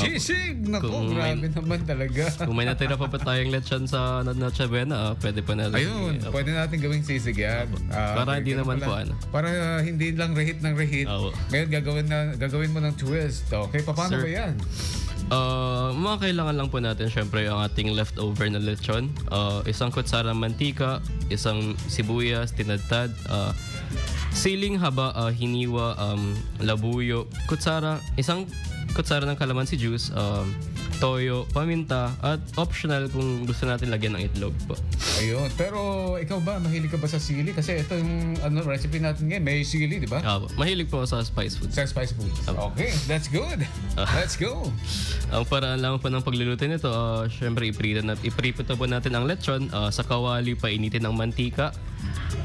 Sisig! Naku, grabe naman talaga. Kung may natira pa tayong lechon sa Noche Buena, pwede pa natin. Ayun, pwede natin gawing sisig yan. Para hindi naman po ano. Para hindi lang rehit ng rehit. Ngayon gagawin mo ng twist. Okay, paano Sir, ba yan? Mga kailangan lang po natin syempre ang ating leftover na lechon. Isang kutsara mantika, isang sibuyas, tinadtad, siling haba, hiniwa, labuyo, isang kutsara ng calamansi juice, toyo, paminta, at optional kung gusto natin lagyan ng itlog po. Ayun. Pero ikaw ba, mahilig ka ba sa sili? Kasi ito yung recipe natin ngayon, may sili, di ba? Mahilig po ako sa spice food. Sa spice food. Okay, that's good. Let's go. Ang paraan lang po ng pagluluto nito, syempre iprito po natin ang lechon, sa kawali painitin ang mantika.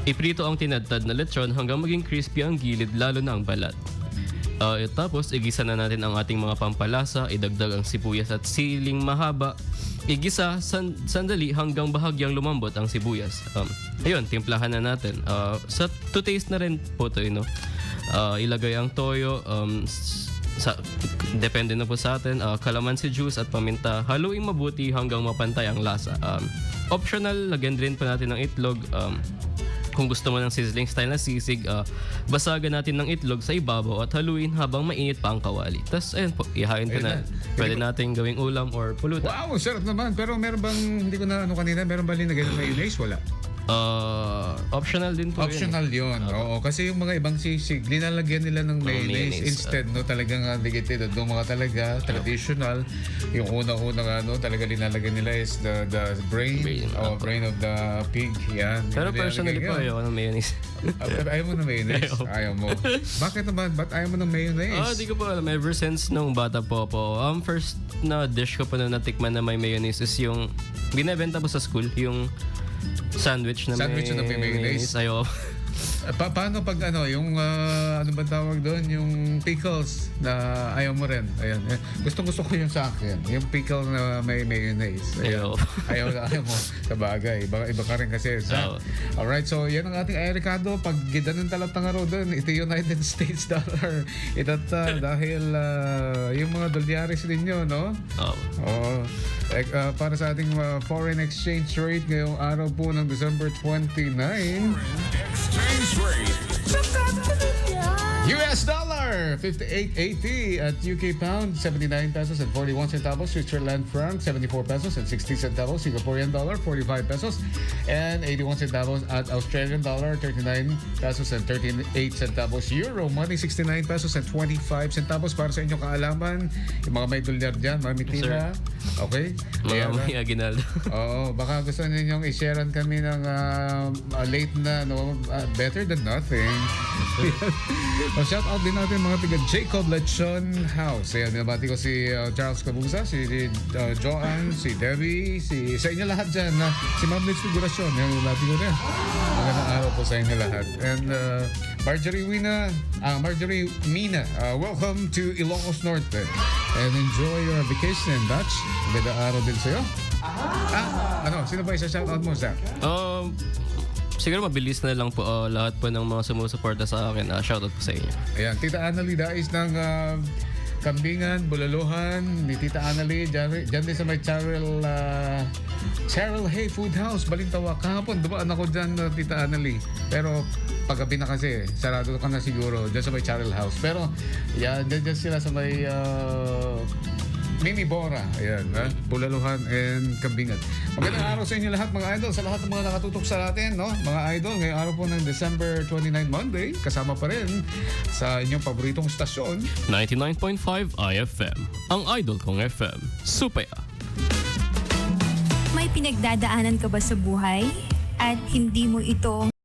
Iprito ang tinadtad na lechon hanggang maging crispy ang gilid, lalo na ang balat. Tapos, igisa na natin ang ating mga pampalasa, idagdag ang sibuyas at siling mahaba. Igisa sandali hanggang bahagyang lumambot ang sibuyas. Ayun, timplahan na natin. To taste na rin po ito, ilagay ang toyo, depende na po sa atin, calamansi juice at paminta. Haluin mabuti hanggang mapantay ang lasa. Optional, lagyan din po natin ng itlog. Kung gusto mo ng sizzling style na sisig, basagan natin ng itlog sa ibabaw at haluin habang mainit pa ang kawali. Tapos, ayun po, ihain ko na. Pwede natin gawing ulam or pulutan. Wow, sarap naman. Pero meron bang, hindi ko na kanina, meron ba linagay ng mayonnaise? Wala. Optional din po Optional yun. Oo, kasi yung mga ibang sisig, linalagyan nila ng mayonnaise. Instead, talagang dedicated. Yung mga talaga, traditional. Yung unang-unang talaga linalagyan nila is the brain of the pig. Yan. Pero personally po, ayaw ng mayonnaise. Ayaw mo ng mayonnaise? Ayaw mo. Bakit naman? Ba't ayaw mo ng mayonnaise? Di ko po alam. Ever since nung bata po ako, first na dish ko po na natikman na may mayonnaise is yung binebenta po sa school, yung sandwich na may mayonnaise. Ayaw. Paano pag yung ano ba tawag doon, yung pickles na ayaw mo rin? Ayan. Gusto ko yung sa akin, yung pickle na may mayonnaise. Ayaw mo. Sabagay. Iba ka rin kasi. Alright, so yan ang ating Ricardo. Pag gidanan talat ng araw doon, ito United States dollar. Itata dahil yung mga dolyares ninyo, no? Para sa ating foreign exchange rate ngayong araw po ng December 29. Exchange rate. US dollar 58.80 at UK pound 79 pesos and 41 centavos, Switzerland franc 74 pesos and 60 centavos, Singaporean dollar 45 pesos and 81 centavos at Australian dollar 39 pesos and 38 centavos, Euro money 69 pesos and 25 centavos. Para sa inyong kaalaman, yung mga may dolyar dyan, mga mitira, okay? Mga may aginaldo. Oo, baka gusto ninyong i-sharean kami ng late na, better than nothing. Shout out din natin mga taga Jacob Lechon House. Ayan, binabati ko si Charles Cabusa, si Joanne, si Debbie, sa inyo lahat dyan. Si Ma'am Liz Figuracion. Ayan, binabati ko rin. Magandang araw po sa inyo lahat. And Marjorie Mina, welcome to Ilocos Norte. And enjoy your vacation, Dutch. Magandang araw din sa'yo. Sino ba isa-shout out mo, Zach? Siguro mabilis na lang po lahat po ng mga sumusuporta sa akin. Shoutout po sa inyo. Ayan, Tita Annalie Dais ng Kambingan, Bulaluhan, ni Tita Annalie, dyan din sa may Cheryl Hay Food House, Balintawak. Kahapon, dumaan ako dyan, Tita Annalie. Pero paggabi na kasi, sarado ka na siguro dyan sa may Cheryl House. Pero, yan, dyan sila sa may Mimi Bora, ayan, Bulaluhan and Kambingan. Magandang araw sa inyo lahat, mga idol, sa lahat ng mga nakatutok sa atin, no? Mga idol, ngayong araw po ng December 29 Monday, kasama pa rin sa inyong paboritong stasyon, 99.5 IFM, ang idol kong FM, Supaya. May pinagdadaanan ka ba sa buhay at hindi mo ito